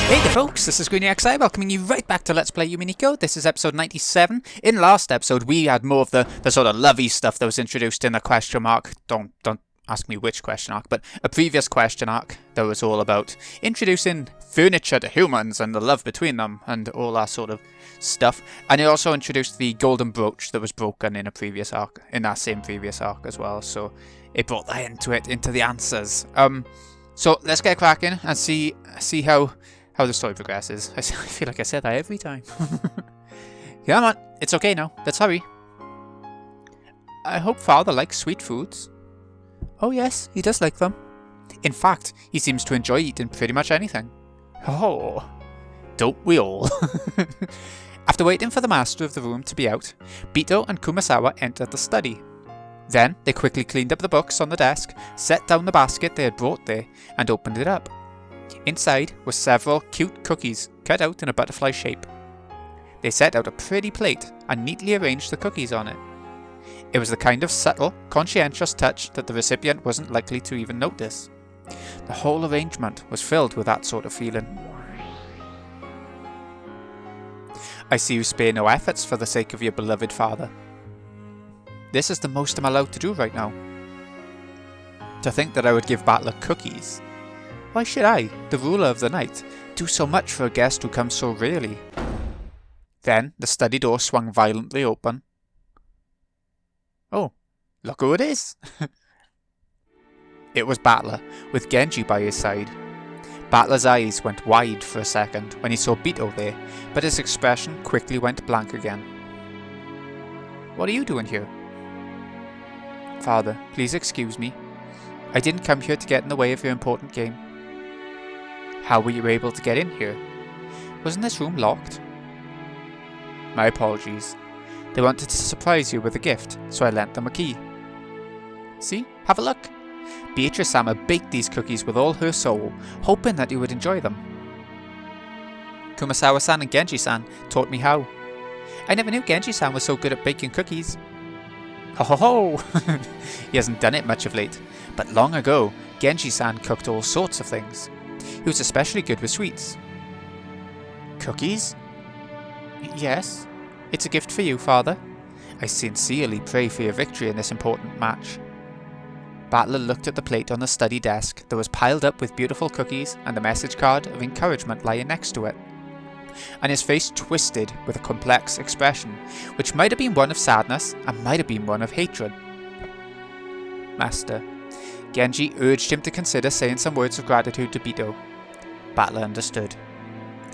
Hey there folks, this is GreenyXI welcoming you right back to Let's Play Umineko. This is episode 97. In last episode we had more of the sort of lovey stuff that was introduced in the question mark. Don't ask me which question arc, but a previous question arc that was all about introducing furniture to humans and the love between them and all that sort of stuff. And it also introduced the golden brooch that was broken in a previous arc, in that same previous arc as well. So it brought that into the answers. So let's get cracking and see how the story progresses. I feel like I said that every time. Come on, it's okay now. Let's hurry. I hope Father likes sweet foods. Oh yes, he does like them. In fact, he seems to enjoy eating pretty much anything. Oh, don't we all? After waiting for the master of the room to be out, Beato and Kumasawa entered the study. Then they quickly cleaned up the books on the desk, set down the basket they had brought there, and opened it up. Inside were several cute cookies cut out in a butterfly shape. They set out a pretty plate and neatly arranged the cookies on it. It was the kind of subtle, conscientious touch that the recipient wasn't likely to even notice. The whole arrangement was filled with that sort of feeling. I see you spare no efforts for the sake of your beloved father. This is the most I'm allowed to do right now. To think that I would give Battler cookies. Why should I, the ruler of the night, do so much for a guest who comes so rarely? Then the study door swung violently open. Oh, look who it is! It was Battler, with Genji by his side. Battler's eyes went wide for a second when he saw Beato there, but his expression quickly went blank again. What are you doing here? Father, please excuse me. I didn't come here to get in the way of your important game. How were you able to get in here? Wasn't this room locked? My apologies. They wanted to surprise you with a gift, so I lent them a key. See? Have a look. Beatrice-sama baked these cookies with all her soul, hoping that you would enjoy them. Kumasawa-san and Genji-san taught me how. I never knew Genji-san was so good at baking cookies. Ho ho ho! He hasn't done it much of late, but long ago, Genji-san cooked all sorts of things. He was especially good with sweets. Cookies? Yes. It's a gift for you, Father. I sincerely pray for your victory in this important match. Battler looked at the plate on the study desk that was piled up with beautiful cookies and a message card of encouragement lying next to it. And his face twisted with a complex expression, which might have been one of sadness and might have been one of hatred. Master, Genji urged him to consider saying some words of gratitude to Beato. Battler understood.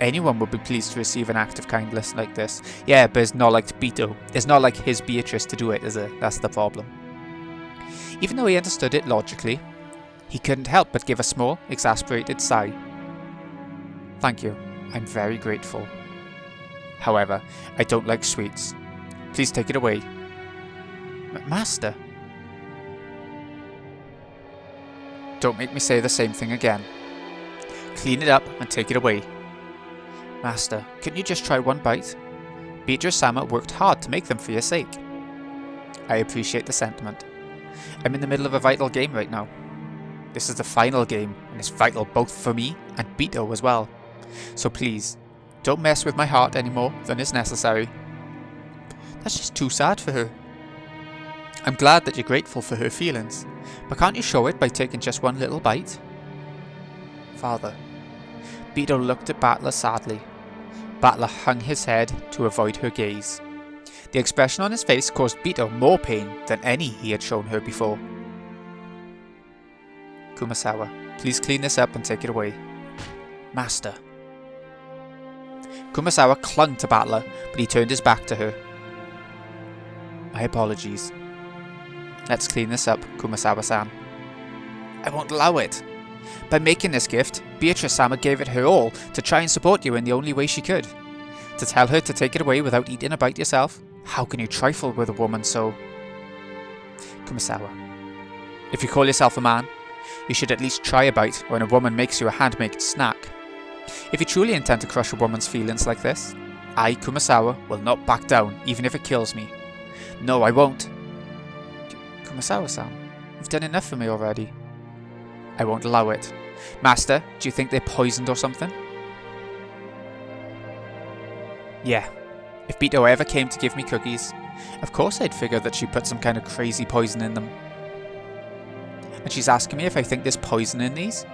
Anyone would be pleased to receive an act of kindness like this. Yeah, but it's not like Beato. It's not like his Beatrice to do it, is it? That's the problem. Even though he understood it logically, he couldn't help but give a small, exasperated sigh. Thank you. I'm very grateful. However, I don't like sweets. Please take it away. Master? Don't make me say the same thing again. Clean it up and take it away. Master, couldn't you just try one bite? Beatrice-sama worked hard to make them for your sake. I appreciate the sentiment. I'm in the middle of a vital game right now. This is the final game, and it's vital both for me and Beato as well. So please, don't mess with my heart any more than is necessary. That's just too sad for her. I'm glad that you're grateful for her feelings, but can't you show it by taking just one little bite? Father. Beato looked at Battler sadly. Battler hung his head to avoid her gaze. The expression on his face caused Beato more pain than any he had shown her before. Kumasawa, please clean this up and take it away. Master. Kumasawa clung to Battler, but he turned his back to her. My apologies. Let's clean this up, Kumasawa-san. I won't allow it. By making this gift, Beatrice-sama gave it her all to try and support you in the only way she could. To tell her to take it away without eating a bite yourself? How can you trifle with a woman so? Kumasawa. If you call yourself a man, you should at least try a bite when a woman makes you a handmade snack. If you truly intend to crush a woman's feelings like this, I, Kumasawa, will not back down even if it kills me. No, I won't. Kumasawa-san, you've done enough for me already. I won't allow it. Master, do you think they're poisoned or something? Yeah, if Beato ever came to give me cookies, of course I'd figure that she put some kind of crazy poison in them. And she's asking me if I think there's poison in these?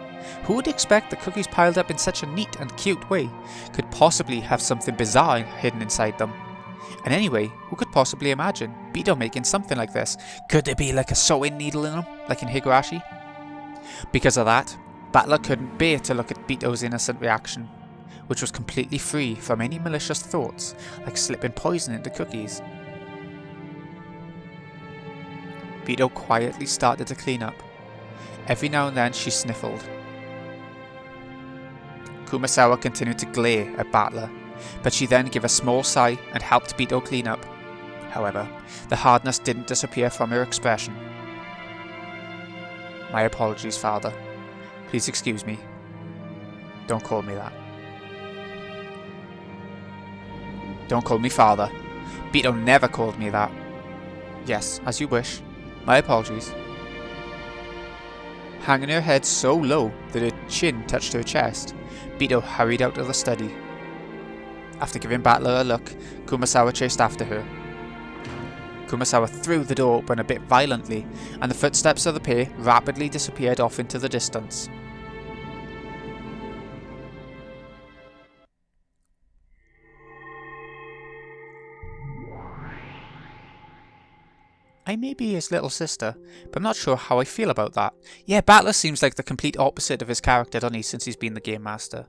Who would expect that cookies piled up in such a neat and cute way could possibly have something bizarre hidden inside them? And anyway, who could possibly imagine Beato making something like this? Could there be like a sewing needle in them, like in Higurashi? Because of that, Battler couldn't bear to look at Beato's innocent reaction, which was completely free from any malicious thoughts, like slipping poison into cookies. Beato quietly started to clean up. Every now and then she sniffled. Kumasawa continued to glare at Battler, but she then gave a small sigh and helped Beato clean up. However, the hardness didn't disappear from her expression. My apologies, Father. Please excuse me. Don't call me that. Don't call me Father. Beato never called me that. Yes, as you wish. My apologies. Hanging her head so low that her chin touched her chest, Beato hurried out of the study. After giving Battler a look, Kumasawa chased after her. Kumasawa threw the door open a bit violently, and the footsteps of the pair rapidly disappeared off into the distance. I may be his little sister, but I'm not sure how I feel about that. Yeah, Battler seems like the complete opposite of his character, doesn't he, since he's been the Game Master.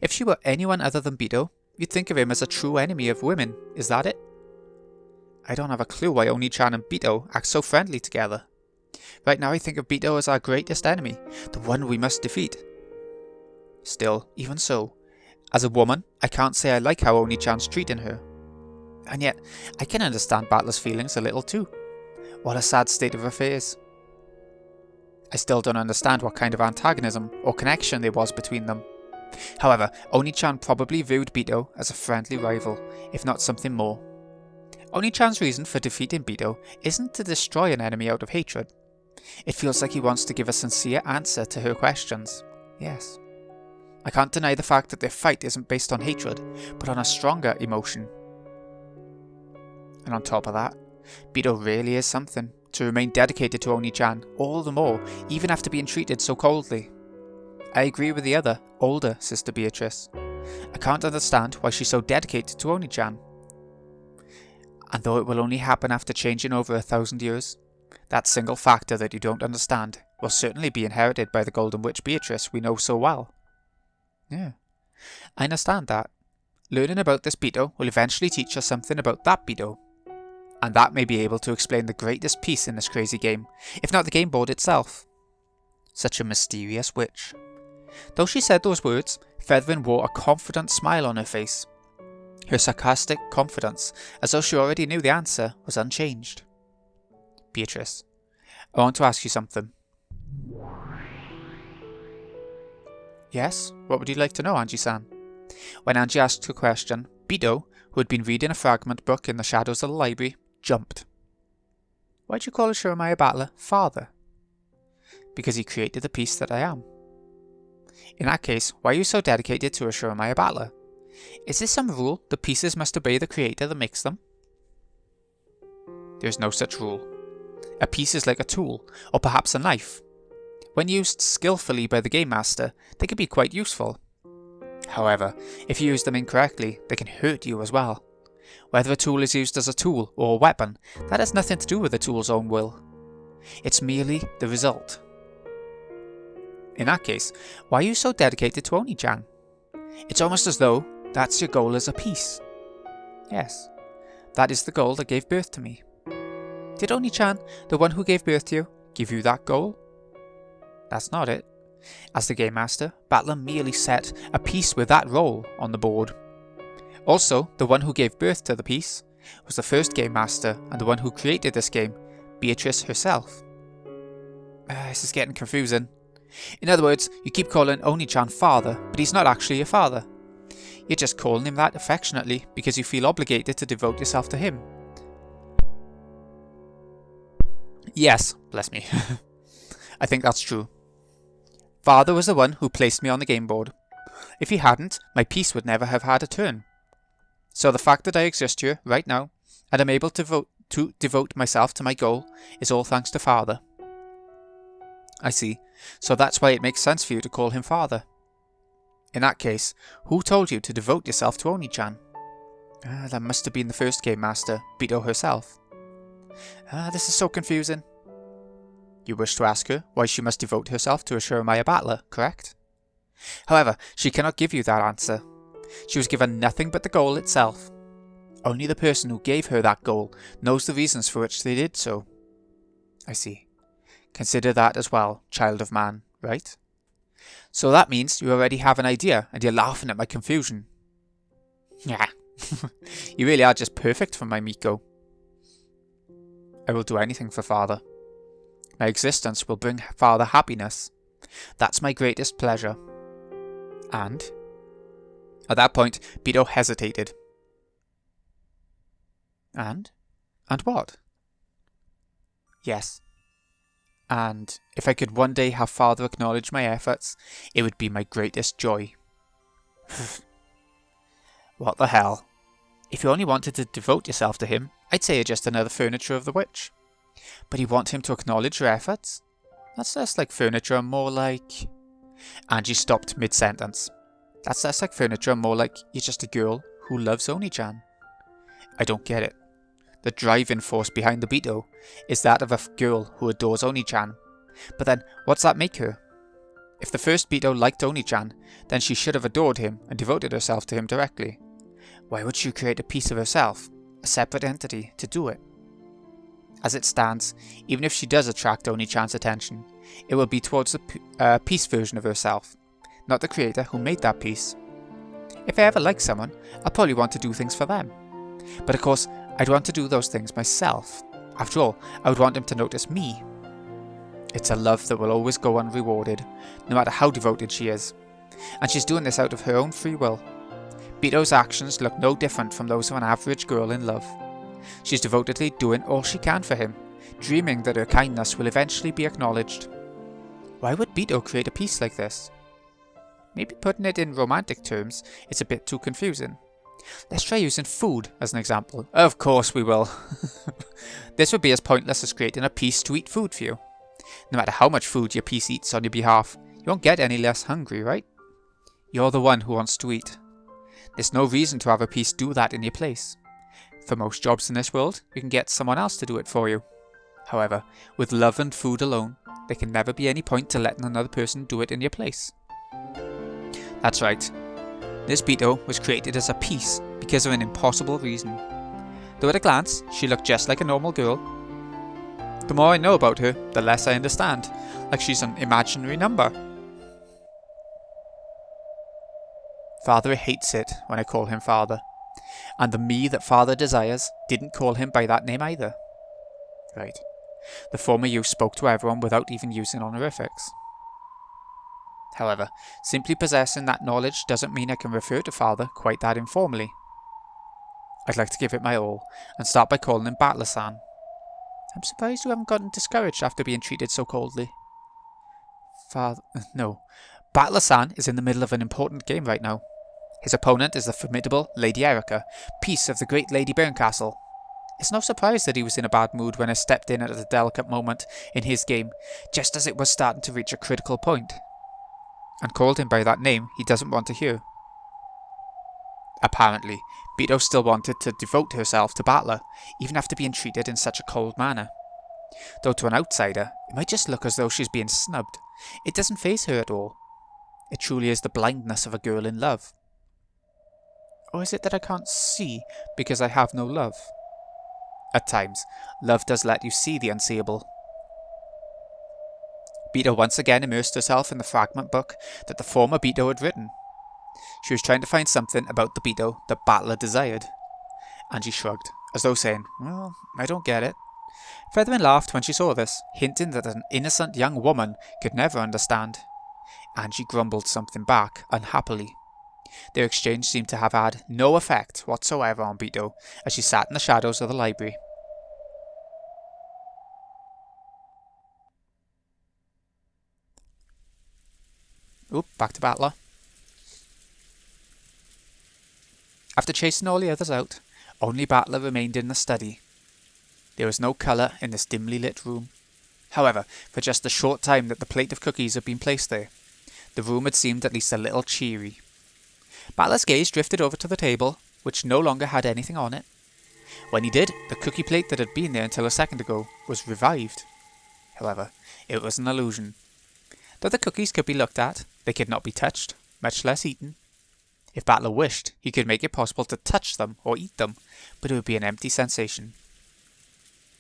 If she were anyone other than Beato, you'd think of him as a true enemy of women. Is that it? I don't have a clue why Oni-chan and Beato act so friendly together. Right now I think of Beato as our greatest enemy, the one we must defeat. Still, even so, as a woman, I can't say I like how Oni-chan's treating her. And yet, I can understand Battler's feelings a little too. What a sad state of affairs. I still don't understand what kind of antagonism or connection there was between them. However, Oni-chan probably viewed Beato as a friendly rival, if not something more. Oni-chan's reason for defeating Beato isn't to destroy an enemy out of hatred. It feels like he wants to give a sincere answer to her questions. Yes. I can't deny the fact that their fight isn't based on hatred, but on a stronger emotion. And on top of that, Beato really is something, to remain dedicated to Oni-chan all the more, even after being treated so coldly. I agree with the other, older sister Beatrice. I can't understand why she's so dedicated to Oni-chan. And though it will only happen after changing over 1,000 years, that single factor that you don't understand will certainly be inherited by the Golden Witch Beatrice we know so well. Yeah, I understand that. Learning about this Beato will eventually teach us something about that Beato. And that may be able to explain the greatest piece in this crazy game, if not the game board itself. Such a mysterious witch. Though she said those words, Featherin wore a confident smile on her face. Her sarcastic confidence, as though she already knew the answer, was unchanged. Beatrice, I want to ask you something. Yes? What would you like to know, Angie-san? When Angie asked her question, Beato, who had been reading a fragment book in the shadows of the library, jumped. Why'd you call Shuramaya Battler father? Because he created the piece that I am. In that case, why are you so dedicated to a Shuramaya Battler? Is this some rule the pieces must obey the creator that makes them? There is no such rule. A piece is like a tool, or perhaps a knife. When used skillfully by the Game Master, they can be quite useful. However, if you use them incorrectly, they can hurt you as well. Whether a tool is used as a tool or a weapon, that has nothing to do with the tool's own will. It's merely the result. In that case, why are you so dedicated to Oni-chan? It's almost as though that's your goal as a piece. Yes, that is the goal that gave birth to me. Did Oni-chan, the one who gave birth to you, give you that goal? That's not it. As the Game Master, Battler merely set a piece with that role on the board. Also, the one who gave birth to the piece was the first Game Master and the one who created this game, Beatrice herself. This is getting confusing. In other words, you keep calling Oni-chan father, but he's not actually your father. You're just calling him that affectionately because you feel obligated to devote yourself to him. Yes, bless me. I think that's true. Father was the one who placed me on the game board. If he hadn't, my piece would never have had a turn. So the fact that I exist here, right now, and am able to devote myself to my goal is all thanks to Father. I see. So that's why it makes sense for you to call him Father. In that case, who told you to devote yourself to Oni-chan? That must have been the first game master, Beato herself. This is so confusing. You wish to ask her why she must devote herself to a Shuromaya battler, correct? However, she cannot give you that answer. She was given nothing but the goal itself. Only the person who gave her that goal knows the reasons for which they did so. I see. Consider that as well, child of man, right? So that means you already have an idea and you're laughing at my confusion. Yeah, you really are just perfect for my Miko. I will do anything for Father. My existence will bring Father happiness. That's my greatest pleasure. And? At that point, Beato hesitated. And? And what? Yes. And if I could one day have Father acknowledge my efforts, it would be my greatest joy. What the hell? If you only wanted to devote yourself to him, I'd say you're just another furniture of the witch. But you want him to acknowledge your efforts? That's less like furniture and more like... Angie stopped mid-sentence. That's less like furniture and more like you're just a girl who loves Oni-chan. I don't get it. The driving force behind the Beato is that of a girl who adores Oni-chan. But then, what's that make her? If the first Beato liked Oni-chan, then she should have adored him and devoted herself to him directly. Why would she create a piece of herself, a separate entity, to do it? As it stands, even if she does attract Oni-chan's attention, it will be towards the piece version of herself, not the creator who made that piece. If I ever like someone, I'll probably want to do things for them. But of course, I'd want to do those things myself. After all, I would want him to notice me. It's a love that will always go unrewarded, no matter how devoted she is. And she's doing this out of her own free will. Beato's actions look no different from those of an average girl in love. She's devotedly doing all she can for him, dreaming that her kindness will eventually be acknowledged. Why would Beato create a piece like this? Maybe putting it in romantic terms is a bit too confusing. Let's try using food as an example. Of course we will. This would be as pointless as creating a piece to eat food for you. No matter how much food your piece eats on your behalf, you won't get any less hungry, right? You're the one who wants to eat. There's no reason to have a piece do that in your place. For most jobs in this world, you can get someone else to do it for you. However, with love and food alone, there can never be any point to letting another person do it in your place. That's right. This Beato was created as a piece because of an impossible reason. Though at a glance, she looked just like a normal girl. The more I know about her, the less I understand, like she's an imaginary number. Father hates it when I call him Father, and the me that Father desires didn't call him by that name either. Right. The former you spoke to everyone without even using honorifics. However, simply possessing that knowledge doesn't mean I can refer to Father quite that informally. I'd like to give it my all, and start by calling him Battler-san. I'm surprised you haven't gotten discouraged after being treated so coldly. No. Battler-san is in the middle of an important game right now. His opponent is the formidable Lady Erica, piece of the great Lady Burncastle. It's no surprise that he was in a bad mood when I stepped in at a delicate moment in his game, just as it was starting to reach a critical point. And called him by that name he doesn't want to hear. Apparently, Beato still wanted to devote herself to Battler, even after being treated in such a cold manner. Though to an outsider, it might just look as though she's being snubbed. It doesn't faze her at all. It truly is the blindness of a girl in love. Or is it that I can't see because I have no love? At times, love does let you see the unseeable. Beato once again immersed herself in the fragment book that the former Beato had written. She was trying to find something about the Beato that Battler desired. Angie shrugged, as though saying, well, I don't get it. Featherman laughed when she saw this, hinting that an innocent young woman could never understand. Angie grumbled something back, unhappily. Their exchange seemed to have had no effect whatsoever on Beato as she sat in the shadows of the library. Oop, back to Battler. After chasing all the others out, only Battler remained in the study. There was no colour in this dimly lit room. However, for just the short time that the plate of cookies had been placed there, the room had seemed at least a little cheery. Battler's gaze drifted over to the table, which no longer had anything on it. When he did, the cookie plate that had been there until a second ago was revived. However, it was an illusion. Though the cookies could be looked at, they could not be touched, much less eaten. If Battler wished, he could make it possible to touch them or eat them, but it would be an empty sensation.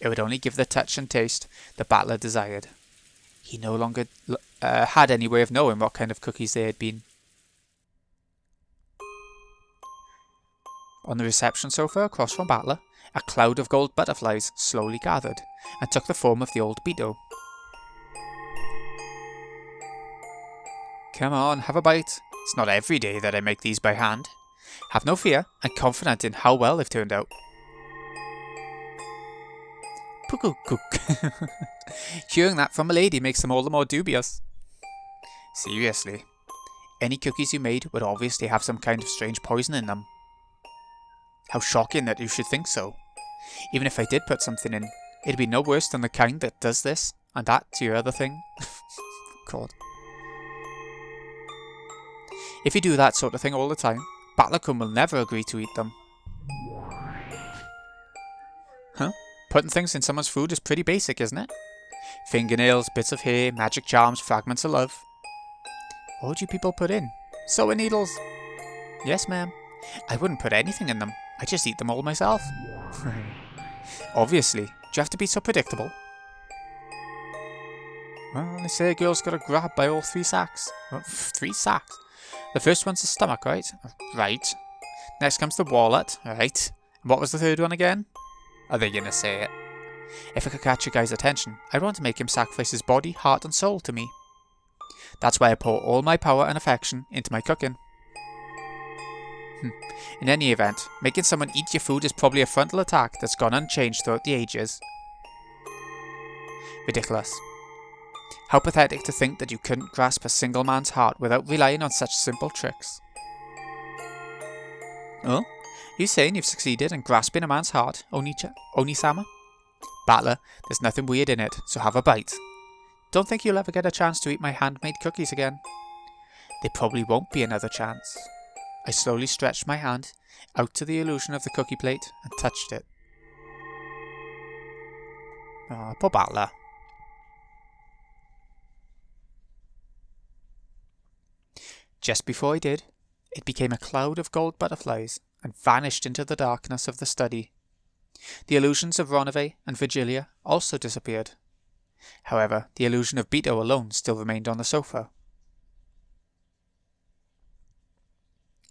It would only give the touch and taste that Battler desired. He no longer had any way of knowing what kind of cookies they had been. On the reception sofa across from Battler, a cloud of gold butterflies slowly gathered and took the form of the old Beato. Come on, have a bite. It's not every day that I make these by hand. Have no fear, I'm confident in how well they've turned out. Pukuk. Hearing that from a lady makes them all the more dubious. Seriously, any cookies you made would obviously have some kind of strange poison in them. How shocking that you should think so. Even if I did put something in, it'd be no worse than the kind that does this, and that to your other thing. God. If you do that sort of thing all the time, Battler will never agree to eat them. Huh? Putting things in someone's food is pretty basic, isn't it? Fingernails, bits of hair, magic charms, fragments of love. What would you people put in? Sewing needles? Yes, ma'am. I wouldn't put anything in them. I just eat them all myself. Obviously. Do you have to be so predictable? Well, they say a girl's got to grab by all 3 sacks. 3 sacks? The first one's the stomach, right? Right. Next comes the wallet, right? And what was the third one again? Are they gonna say it? If I could catch a guy's attention, I'd want to make him sacrifice his body, heart and soul to me. That's why I pour all my power and affection into my cooking. In any event, making someone eat your food is probably a frontal attack that's gone unchanged throughout the ages. Ridiculous. How pathetic to think that you couldn't grasp a single man's heart without relying on such simple tricks. Oh? You saying you've succeeded in grasping a man's heart, Oni-sama? Battler, there's nothing weird in it, so have a bite. Don't think you'll ever get a chance to eat my handmade cookies again. There probably won't be another chance. I slowly stretched my hand out to the illusion of the cookie plate and touched it. Ah, poor Battler. Just before I did, it became a cloud of gold butterflies and vanished into the darkness of the study. The illusions of Ronave and Virgilia also disappeared. However, the illusion of Beato alone still remained on the sofa.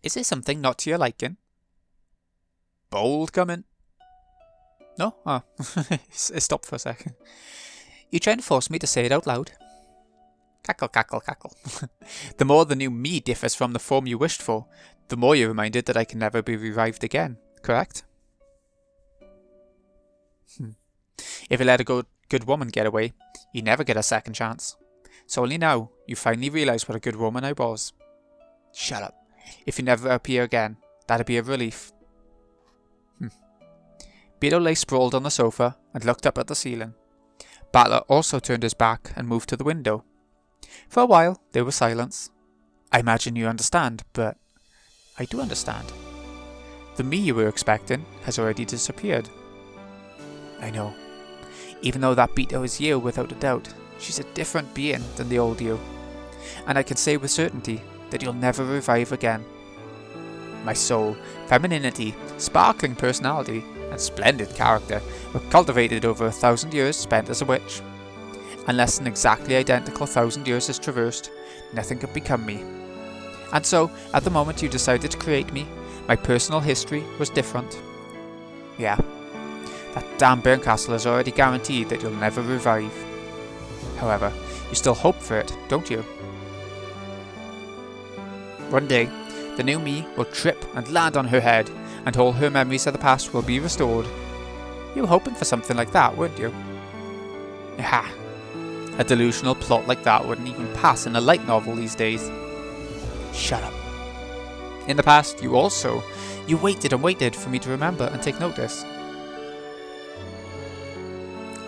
Is there something not to your liking? Bold coming. No? Oh, it stopped for a second. You trying to force me to say it out loud? Cackle, cackle, cackle. The more the new me differs from the form you wished for, the more you're reminded that I can never be revived again, correct? If you let a good woman get away, you never get a second chance. So only now, you finally realise what a good woman I was. Shut up. If you never appear again, that'd be a relief. Beato lay sprawled on the sofa and looked up at the ceiling. Battler also turned his back and moved to the window. For a while, there was silence. I imagine you understand, but I do understand. The me you were expecting has already disappeared. I know. Even though that Beato is you without a doubt, she's a different being than the old you. And I can say with certainty that you'll never revive again. My soul, femininity, sparkling personality, and splendid character were cultivated over 1,000 years spent as a witch. Unless an exactly identical 1,000 years is traversed, nothing could become me. And so, at the moment you decided to create me, my personal history was different. Yeah, that damn Burncastle has already guaranteed that you'll never revive. However, you still hope for it, don't you? One day, the new me will trip and land on her head, and all her memories of the past will be restored. You were hoping for something like that, weren't you? Aha! A delusional plot like that wouldn't even pass in a light novel these days. Shut up. In the past, you also You waited and waited for me to remember and take notice.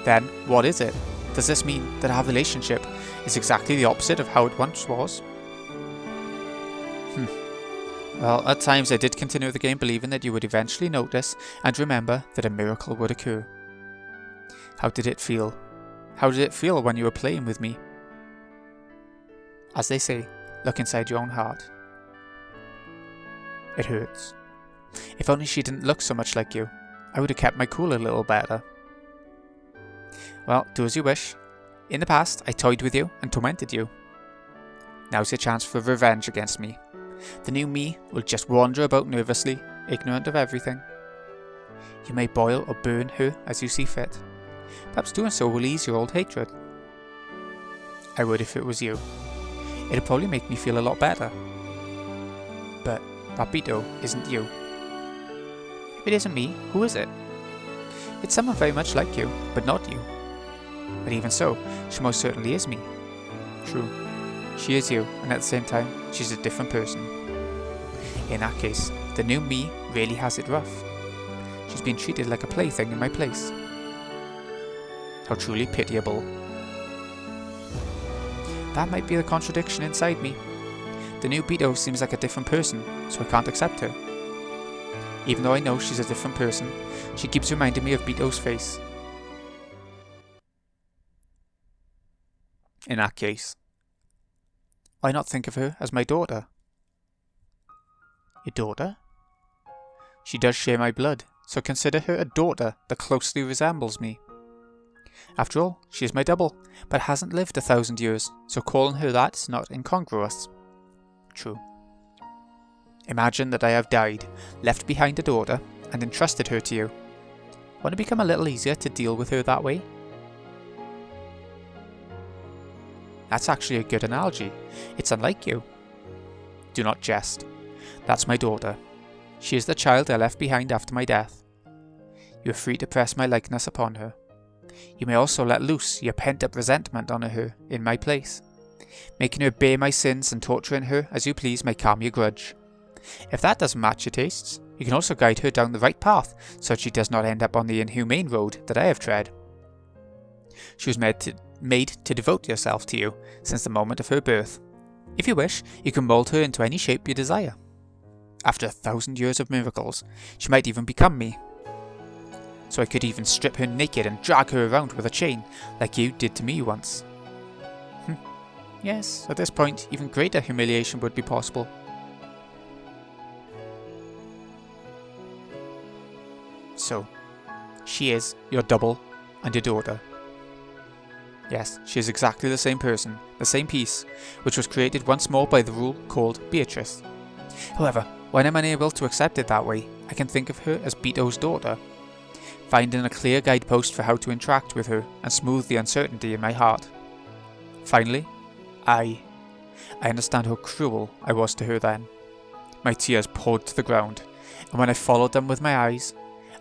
Then, what is it? Does this mean that our relationship is exactly the opposite of how it once was? Well, at times I did continue the game believing that you would eventually notice and remember that a miracle would occur. How did it feel? How did it feel when you were playing with me? As they say, look inside your own heart. It hurts. If only she didn't look so much like you, I would have kept my cool a little better. Well, do as you wish. In the past, I toyed with you and tormented you. Now's your chance for revenge against me. The new me will just wander about nervously, ignorant of everything. You may boil or burn her as you see fit. Perhaps doing so will ease your old hatred. I would if it was you. It'd probably make me feel a lot better. But that Beato isn't you. If it isn't me, who is it? It's someone very much like you, but not you. But even so, she most certainly is me. True. She is you, and at the same time, she's a different person. In that case, the new me really has it rough. She's been treated like a plaything in my place. How truly pitiable. That might be the contradiction inside me. The new Beato seems like a different person, so I can't accept her. Even though I know she's a different person, she keeps reminding me of Beato's face. In that case, why not think of her as my daughter? Your daughter? She does share my blood, so consider her a daughter that closely resembles me. After all, she is my double, but hasn't lived 1,000 years, so calling her that is not incongruous. True. Imagine that I have died, left behind a daughter, and entrusted her to you. Won't it become a little easier to deal with her that way? That's actually a good analogy. It's unlike you. Do not jest. That's my daughter. She is the child I left behind after my death. You are free to press my likeness upon her. You may also let loose your pent-up resentment on her in my place. Making her bear my sins and torturing her as you please may calm your grudge. If that doesn't match your tastes, you can also guide her down the right path so that she does not end up on the inhumane road that I have tread. She was made to devote herself to you since the moment of her birth. If you wish, you can mould her into any shape you desire. After 1,000 years of miracles, she might even become me. So I could even strip her naked and drag her around with a chain, like you did to me once. Yes, at this point, even greater humiliation would be possible. So, she is your double and your daughter. Yes, she is exactly the same person, the same piece, which was created once more by the rule called Beatrice. However, when I'm unable to accept it that way, I can think of her as Beato's daughter, finding a clear guidepost for how to interact with her and smooth the uncertainty in my heart. Finally, I understand how cruel I was to her then. My tears poured to the ground, and when I followed them with my eyes,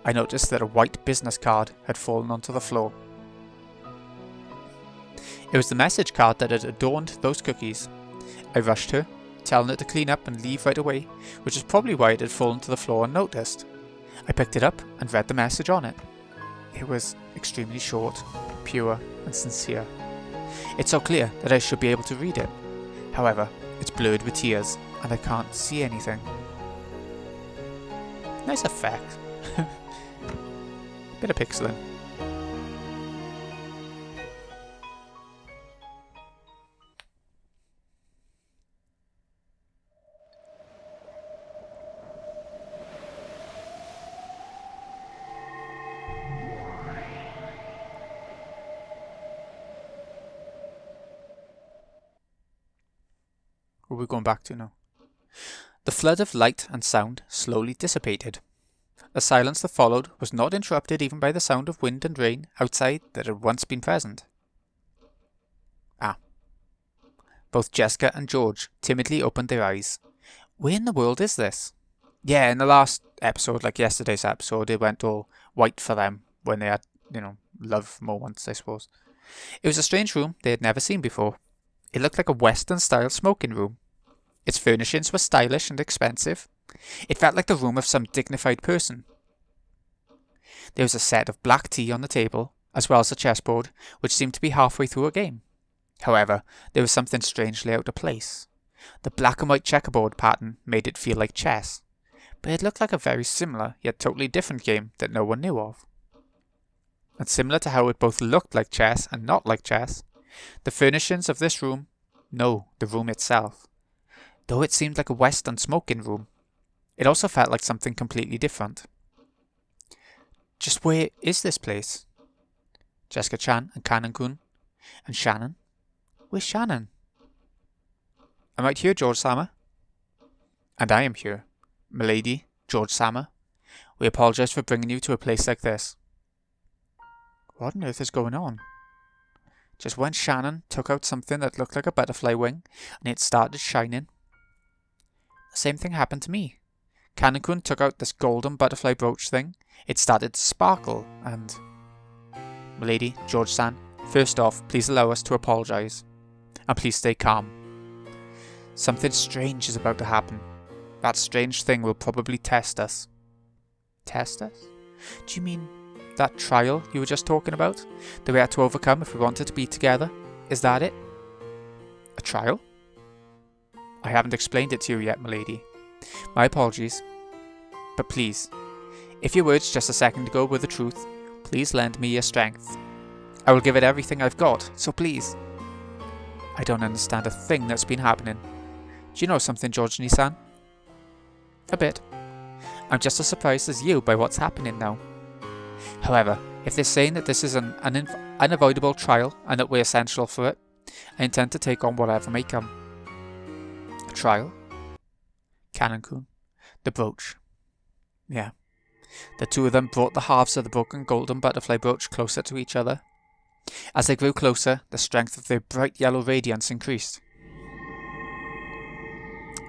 I noticed that a white business card had fallen onto the floor. It was the message card that had adorned those cookies. I rushed her, telling her to clean up and leave right away, which is probably why it had fallen to the floor unnoticed. I picked it up and read the message on it. It was extremely short, pure, and sincere. It's so clear that I should be able to read it. However, it's blurred with tears, and I can't see anything. Nice effect. Bit of pixeling. What are we going back to now? The flood of light and sound slowly dissipated. The silence that followed was not interrupted even by the sound of wind and rain outside that had once been present. Both Jessica and George timidly opened their eyes. Where in the world is this? Yeah, in the last episode, like yesterday's episode, it went all white for them when they had, love moments, I suppose. It was a strange room they had never seen before. It looked like a Western-style smoking room. Its furnishings were stylish and expensive. It felt like the room of some dignified person. There was a set of black tea on the table, as well as a chessboard, which seemed to be halfway through a game. However, there was something strangely out of place. The black and white checkerboard pattern made it feel like chess, but it looked like a very similar, yet totally different game that no one knew of. And similar to how it both looked like chess and not like chess, the furnishings of this room, no, the room itself, though it seemed like a Western smoking room, it also felt like something completely different. Just where is this place? Jessica-chan and Kanan-kun and Shannon? Where's Shannon? I'm right here, George-sama. And I am here, milady, George-sama. We apologize for bringing you to a place like this. What on earth is going on? Just when Shannon took out something that looked like a butterfly wing, and it started shining, the same thing happened to me. Kanan-kun took out this golden butterfly brooch thing, it started to sparkle, and... Milady, George-san, first off, please allow us to apologize. And please stay calm. Something strange is about to happen. That strange thing will probably test us. Test us? Do you mean that trial you were just talking about? That we had to overcome if we wanted to be together? Is that it? A trial? I haven't explained it to you yet, milady. My apologies. But please, if your words just a second ago were the truth, please lend me your strength. I will give it everything I've got, so please. I don't understand a thing that's been happening. Do you know something, George-san? A bit. I'm just as surprised as you by what's happening now. However, if they're saying that this is an unavoidable trial and that we're essential for it, I intend to take on whatever may come. A trial? Kanan-kun. The brooch. Yeah. The two of them brought the halves of the broken golden butterfly brooch closer to each other. As they grew closer, the strength of their bright yellow radiance increased.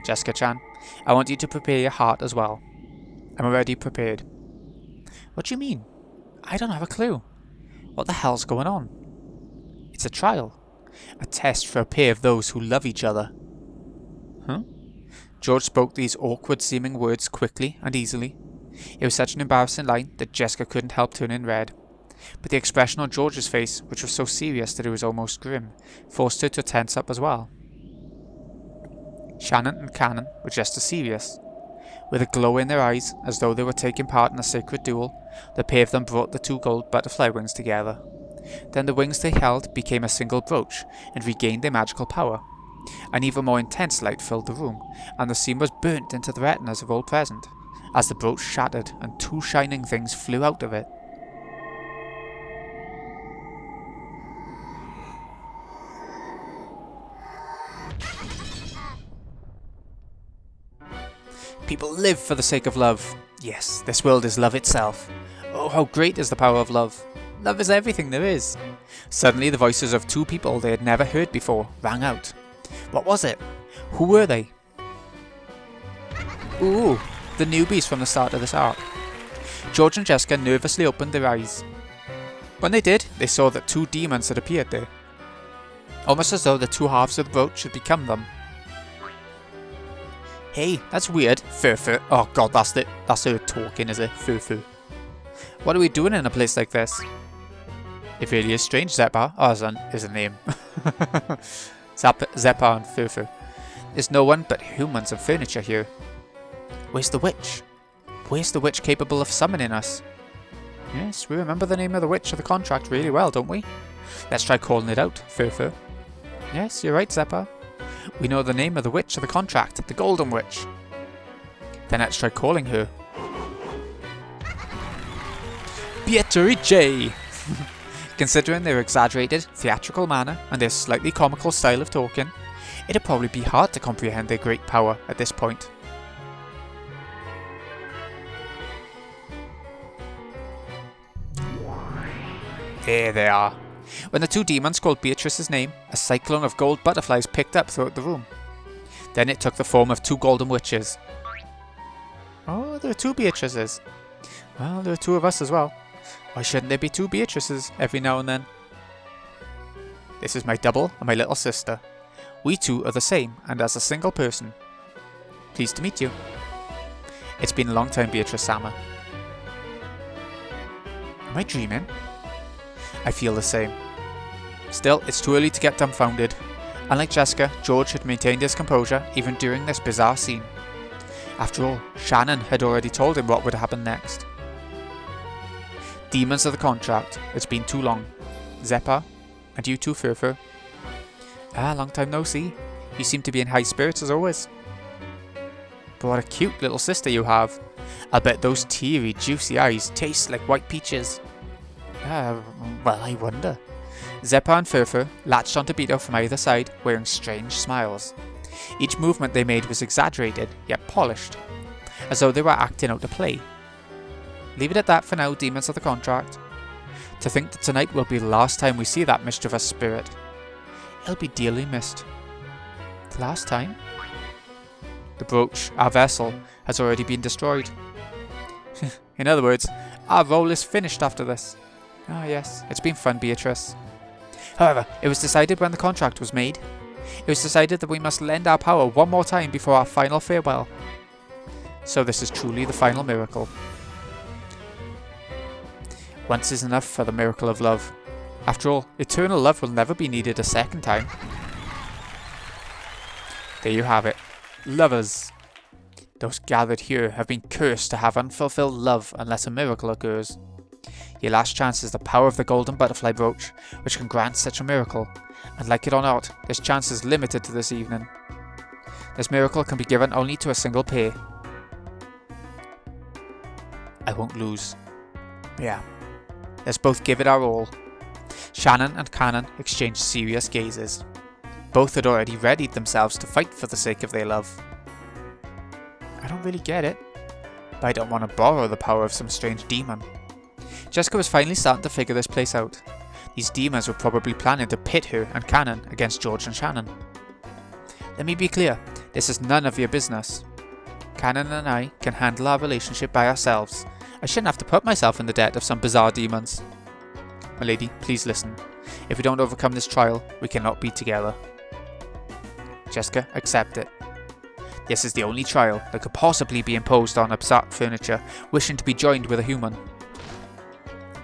Jessica-chan, I want you to prepare your heart as well. I'm already prepared. What do you mean? I don't have a clue. What the hell's going on? It's a trial. A test for a pair of those who love each other. Huh? George spoke these awkward-seeming words quickly and easily. It was such an embarrassing line that Jessica couldn't help turning red. But the expression on George's face, which was so serious that it was almost grim, forced her to tense up as well. Shannon and Kanan were just as serious. With a glow in their eyes, as though they were taking part in a sacred duel, the pair of them brought the two gold butterfly wings together. Then the wings they held became a single brooch and regained their magical power. An even more intense light filled the room, and the scene was burnt into the retinas of all present, as the brooch shattered and two shining things flew out of it. People live for the sake of love. Yes, this world is love itself. Oh, how great is the power of love. Love is everything there is. Suddenly the voices of two people they had never heard before rang out. What was it? Who were they? Ooh, the newbies from the start of this arc. George and Jessica nervously opened their eyes. When they did, they saw that two demons had appeared there. Almost as though the two halves of the brooch had become them. Hey, that's weird. Fur. Oh god, that's her talking, is it? Fur. What are we doing in a place like this? It really is strange, Zeppa. Oh, is a name. Zeppa and Fur. There's no one but humans and furniture here. Where's the witch? Where's the witch capable of summoning us? Yes, we remember the name of the witch of the contract really well, don't we? Let's try calling it out, Fur. Yes, you're right, Zeppa. We know the name of the witch of the contract, the Golden Witch. Then let's try calling her. Beatrice! Considering their exaggerated, theatrical manner and their slightly comical style of talking, it'd probably be hard to comprehend their great power at this point. There they are. When the two demons called Beatrice's name, a cyclone of gold butterflies picked up throughout the room. Then it took the form of two golden witches. Oh, there are two Beatrices. Well, there are two of us as well. Why shouldn't there be two Beatrices every now and then? This is my double and my little sister. We two are the same and as a single person. Pleased to meet you. It's been a long time, Beatrice Sama. Am I dreaming? I feel the same. Still, it's too early to get dumbfounded. Unlike Jessica, George had maintained his composure even during this bizarre scene. After all, Shannon had already told him what would happen next. Demons of the contract. It's been too long. Zeppa, and you too, Furfur. Long time no see. You seem to be in high spirits as always. But what a cute little sister you have. I'll bet those teary, juicy eyes taste like white peaches. Well, I wonder. Zeppa and Furfur latched onto Beato from either side, wearing strange smiles. Each movement they made was exaggerated, yet polished, as though they were acting out a play. Leave it at that for now, demons of the contract. To think that tonight will be the last time we see that mischievous spirit. It'll be dearly missed. The last time? The brooch, our vessel, has already been destroyed. In other words, our role is finished after this. Ah yes, it's been fun, Beatrice. However, it was decided when the contract was made. It was decided that we must lend our power one more time before our final farewell. So this is truly the final miracle. Once is enough for the miracle of love. After all, eternal love will never be needed a second time. There you have it. Lovers. Those gathered here have been cursed to have unfulfilled love unless a miracle occurs. Your last chance is the power of the golden butterfly brooch, which can grant such a miracle. And like it or not, this chance is limited to this evening. This miracle can be given only to a single pair. I won't lose. Yeah. Let's both give it our all. Shannon and Cannon exchanged serious gazes. Both had already readied themselves to fight for the sake of their love. I don't really get it, but I don't want to borrow the power of some strange demon. Jessica was finally starting to figure this place out. These demons were probably planning to pit her and Cannon against George and Shannon. Let me be clear, this is none of your business. Cannon and I can handle our relationship by ourselves. I shouldn't have to put myself in the debt of some bizarre demons. My lady, please listen. If we don't overcome this trial, we cannot be together. Jessica, accept it. This is the only trial that could possibly be imposed on abstract furniture wishing to be joined with a human.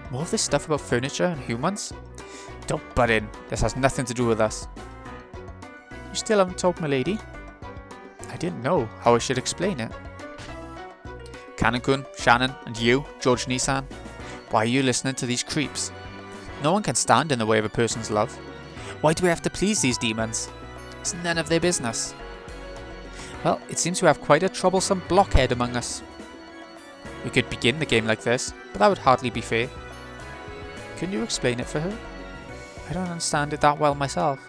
More of this stuff about furniture and humans? Don't butt in, this has nothing to do with us. You still haven't told my lady? I didn't know how I should explain it. Cannon-kun, Shannon, and you, George Nissan, why are you listening to these creeps? No one can stand in the way of a person's love. Why do we have to please these demons? It's none of their business. Well, it seems we have quite a troublesome blockhead among us. We could begin the game like this, but that would hardly be fair. Can you explain it for her? I don't understand it that well myself.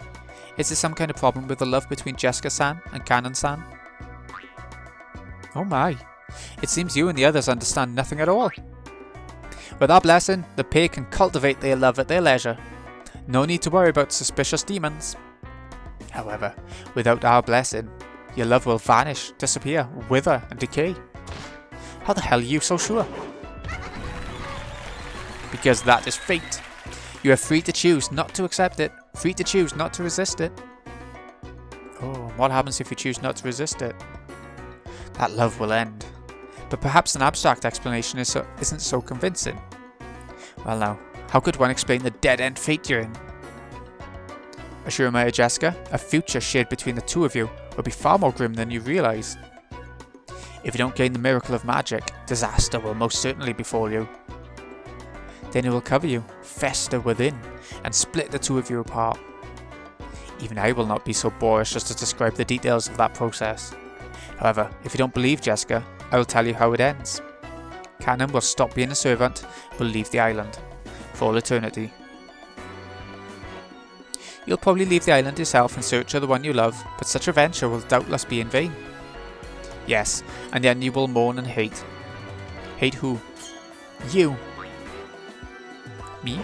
Is there some kind of problem with the love between Jessica-san and Cannon-san? Oh my, it seems you and the others understand nothing at all. With our blessing, the pair can cultivate their love at their leisure. No need to worry about suspicious demons. However, without our blessing, your love will vanish, disappear, wither, and decay. How the hell are you so sure? Because that is fate. You are free to choose not to accept it, free to choose not to resist it. Oh, what happens if you choose not to resist it? That love will end. But perhaps an abstract explanation isn't so convincing. Well now, how could one explain the dead-end fate you're in? Assure me, Jessica, a future shared between the two of you will be far more grim than you realise. If you don't gain the miracle of magic, disaster will most certainly befall you. Then it will cover you, fester within, and split the two of you apart. Even I will not be so boorish as to describe the details of that process. However, if you don't believe Jessica, I will tell you how it ends. Cannon will stop being a servant, will leave the island. For all eternity. You'll probably leave the island yourself in search of the one you love, but such a venture will doubtless be in vain. Yes, and then you will mourn and hate. Hate who? You. Me?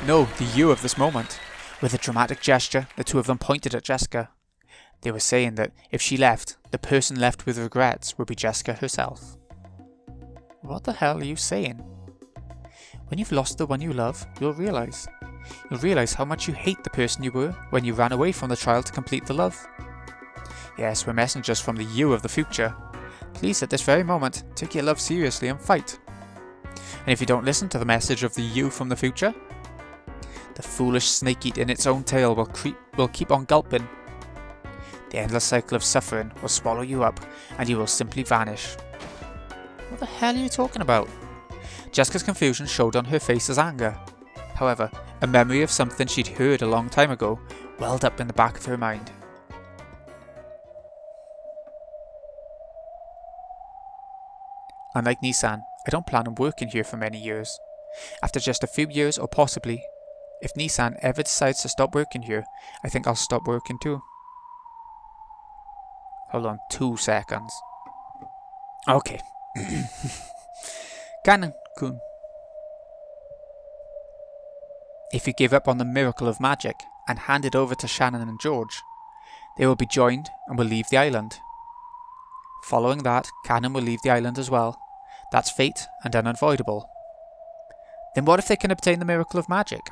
No, the you of this moment. With a dramatic gesture, the two of them pointed at Jessica. They were saying that if she left, the person left with regrets would be Jessica herself. What the hell are you saying? When you've lost the one you love, you'll realise. You'll realise how much you hate the person you were when you ran away from the trial to complete the love. Yes, we're messengers from the you of the future. Please, at this very moment, take your love seriously and fight. And if you don't listen to the message of the you from the future, the foolish snake eating its own tail will keep on gulping. The endless cycle of suffering will swallow you up, and you will simply vanish. What the hell are you talking about? Jessica's confusion showed on her face as anger. However, a memory of something she'd heard a long time ago welled up in the back of her mind. Unlike Nissan, I don't plan on working here for many years. After just a few years, or possibly, if Nissan ever decides to stop working here, I think I'll stop working too. Hold on 2 seconds. Okay. Kanan-kun. If you give up on the miracle of magic and hand it over to Shannon and George, they will be joined and will leave the island. Following that, Kanan will leave the island as well. That's fate and unavoidable. Then what if they can obtain the miracle of magic?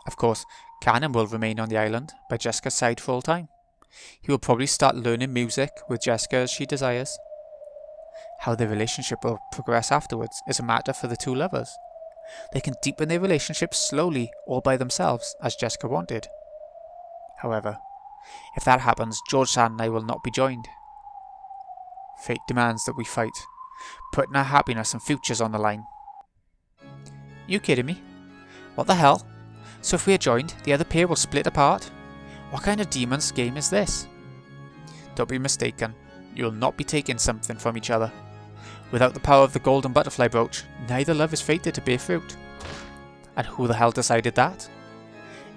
Of course, Kanan will remain on the island by Jessica's side full time. He will probably start learning music with Jessica as she desires. How their relationship will progress afterwards is a matter for the two lovers. They can deepen their relationship slowly all by themselves, as Jessica wanted. However, if that happens, George-san and I will not be joined. Fate demands that we fight, putting our happiness and futures on the line. You kidding me? What the hell? So if we are joined, the other pair will split apart? What kind of demon's game is this? Don't be mistaken, you will not be taking something from each other. Without the power of the golden butterfly brooch, neither love is fated to bear fruit. And who the hell decided that?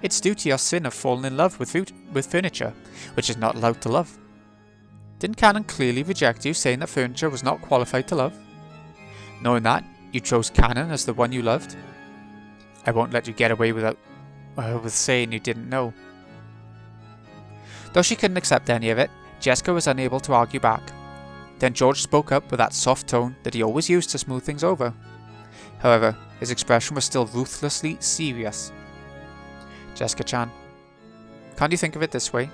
It's due to your sin of falling in love with furniture, which is not allowed to love. Didn't Kanan clearly reject you, saying that furniture was not qualified to love? Knowing that, you chose Kanan as the one you loved? I won't let you get away with saying you didn't know. Though she couldn't accept any of it, Jessica was unable to argue back. Then George spoke up with that soft tone that he always used to smooth things over. However, his expression was still ruthlessly serious. Jessica-chan, can't you think of it this way?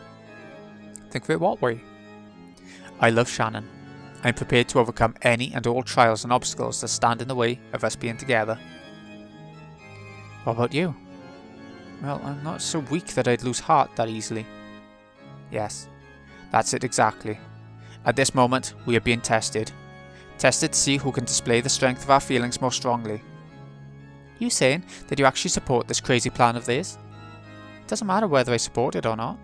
Think of it what way? I love Shannon. I am prepared to overcome any and all trials and obstacles that stand in the way of us being together. What about you? Well, I'm not so weak that I'd lose heart that easily. Yes, that's it exactly. At this moment, we are being tested. Tested to see who can display the strength of our feelings more strongly. You saying that you actually support this crazy plan of theirs? It doesn't matter whether I support it or not.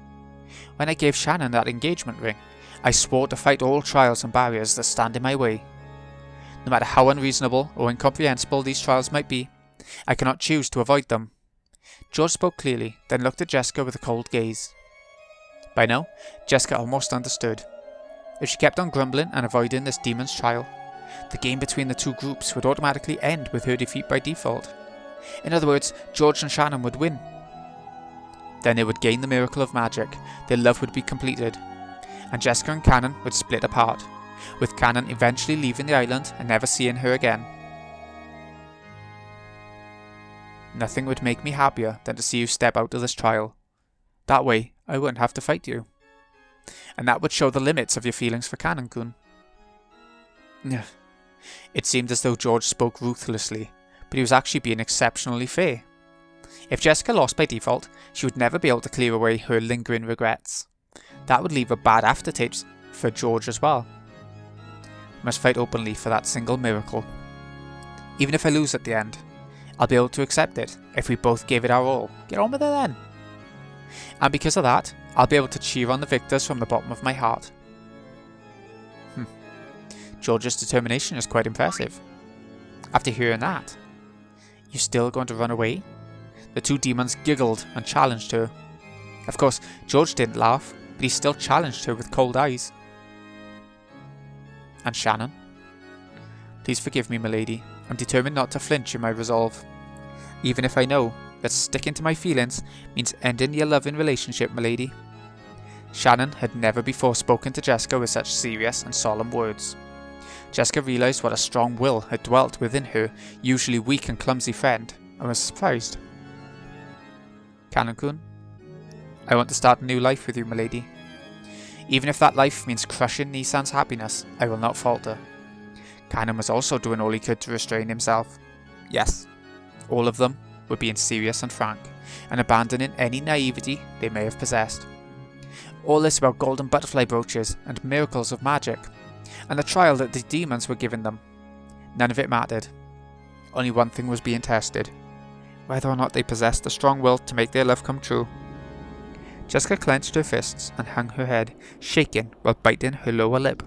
When I gave Shannon that engagement ring, I swore to fight all trials and barriers that stand in my way. No matter how unreasonable or incomprehensible these trials might be, I cannot choose to avoid them. George spoke clearly, then looked at Jessica with a cold gaze. By now, Jessica almost understood. If she kept on grumbling and avoiding this demon's trial, the game between the two groups would automatically end with her defeat by default. In other words, George and Shannon would win. Then they would gain the miracle of magic, their love would be completed, and Jessica and Kanan would split apart, with Kanan eventually leaving the island and never seeing her again. Nothing would make me happier than to see you step out of this trial. That way, I wouldn't have to fight you. And that would show the limits of your feelings for Kanan-kun. It seemed as though George spoke ruthlessly, but he was actually being exceptionally fair. If Jessica lost by default, she would never be able to clear away her lingering regrets. That would leave a bad aftertaste for George as well. We must fight openly for that single miracle. Even if I lose at the end, I'll be able to accept it if we both gave it our all. Get on with it then. And because of that, I'll be able to cheer on the victors from the bottom of my heart. George's determination is quite impressive. After hearing that, you still going to run away? The two demons giggled and challenged her. Of course, George didn't laugh, but he still challenged her with cold eyes. And Shannon? Please forgive me, milady. I'm determined not to flinch in my resolve. Even if I know that sticking to my feelings means ending your loving relationship, milady. Shannon had never before spoken to Jessica with such serious and solemn words. Jessica realised what a strong will had dwelt within her usually weak and clumsy friend, and was surprised. Kanan-kun, I want to start a new life with you, milady. Even if that life means crushing Nissan's happiness, I will not falter. Kanan was also doing all he could to restrain himself. Yes, all of them were being serious and frank, and abandoning any naivety they may have possessed. All this about golden butterfly brooches and miracles of magic, and the trial that the demons were giving them. None of it mattered. Only one thing was being tested: whether or not they possessed the strong will to make their love come true. Jessica clenched her fists and hung her head, shaking while biting her lower lip.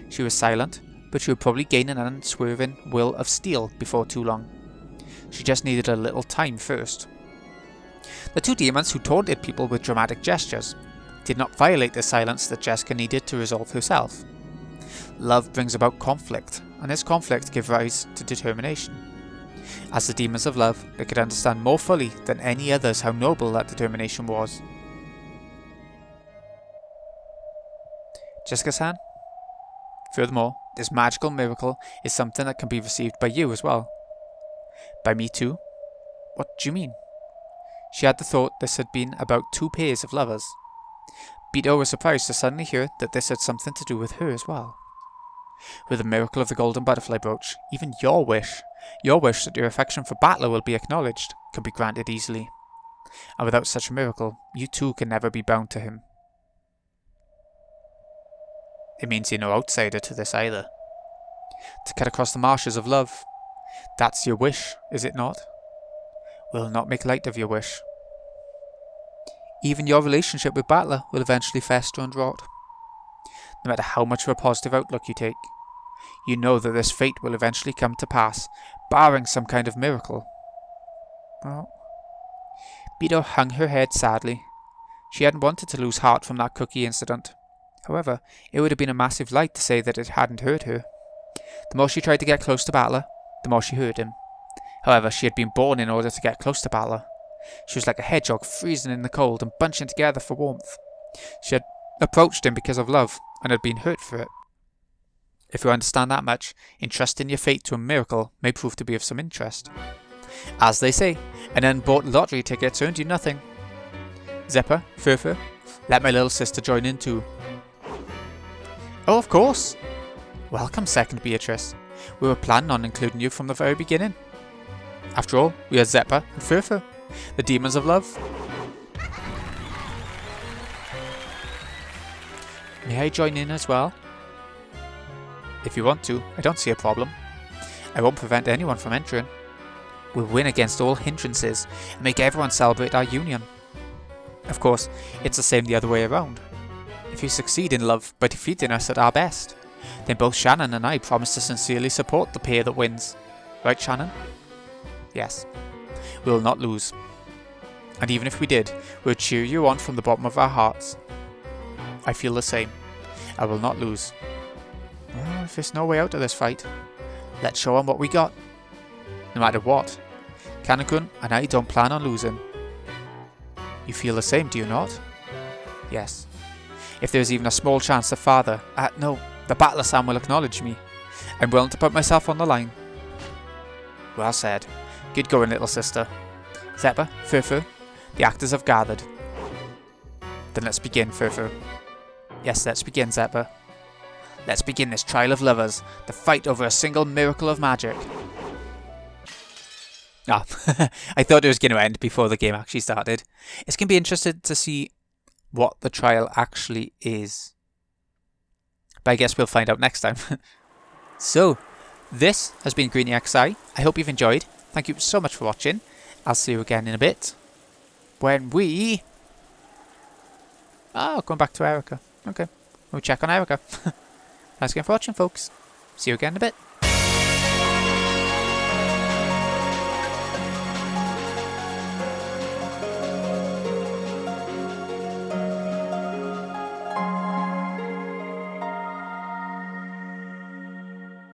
She was silent, but she would probably gain an unswerving will of steel before too long. She just needed a little time first. The two demons who taunted people with dramatic gestures did not violate the silence that Jessica needed to resolve herself. Love brings about conflict, and this conflict gives rise to determination. As the demons of love, they could understand more fully than any others how noble that determination was. Jessica-san? Furthermore, this magical miracle is something that can be received by you as well. By me too? What do you mean? She had the thought this had been about two pairs of lovers. Beato was surprised to suddenly hear that this had something to do with her as well. With the miracle of the golden butterfly brooch, even your wish that your affection for Battler will be acknowledged, can be granted easily. And without such a miracle, you too can never be bound to him. It means you're no outsider to this either. To cut across the marshes of love. That's your wish, is it not? We'll not make light of your wish. Even your relationship with Battler will eventually fester and rot. No matter how much of a positive outlook you take, you know that this fate will eventually come to pass, barring some kind of miracle. Well, Beato hung her head sadly. She hadn't wanted to lose heart from that cookie incident. However, it would have been a massive lie to say that it hadn't hurt her. The more she tried to get close to Battler, the more she hurt him. However, she had been born in order to get close to Battler. She was like a hedgehog freezing in the cold and bunching together for warmth. She had approached him because of love, and had been hurt for it. If you understand that much, entrusting your fate to a miracle may prove to be of some interest. As they say, an unbought lottery ticket earned you nothing. Zeppa, Furfur, let my little sister join in too. Oh, of course! Welcome, second Beatrice. We were planning on including you from the very beginning. After all, we are Zeppa and Furfur, the demons of love. May I join in as well? If you want to, I don't see a problem. I won't prevent anyone from entering. We'll win against all hindrances and make everyone celebrate our union. Of course, it's the same the other way around. If you succeed in love by defeating us at our best, then both Shannon and I promise to sincerely support the pair that wins. Right, Shannon? Yes. We will not lose. And even if we did, we'll cheer you on from the bottom of our hearts. I feel the same. I will not lose. Well, if there's no way out of this fight, let's show them what we got. No matter what, Kanan-kun and I don't plan on losing. You feel the same, do you not? Yes. If there's even a small chance the father, the Battler-san will acknowledge me, I'm willing to put myself on the line. Well said. Good going, little sister. Zeppa, Furfur, the actors have gathered. Then let's begin, Furfur. Yes, let's begin, Zeppa. Let's begin this trial of lovers, the fight over a single miracle of magic. Ah, I thought it was going to end before the game actually started. It's going to be interesting to see what the trial actually is. But I guess we'll find out next time. So, this has been Greeny XI. I hope you've enjoyed. Thank you so much for watching. I'll see you again in a bit. When we... going back to Erica. Okay, we'll check on Erica. Thanks again for watching, folks. See you again in a bit.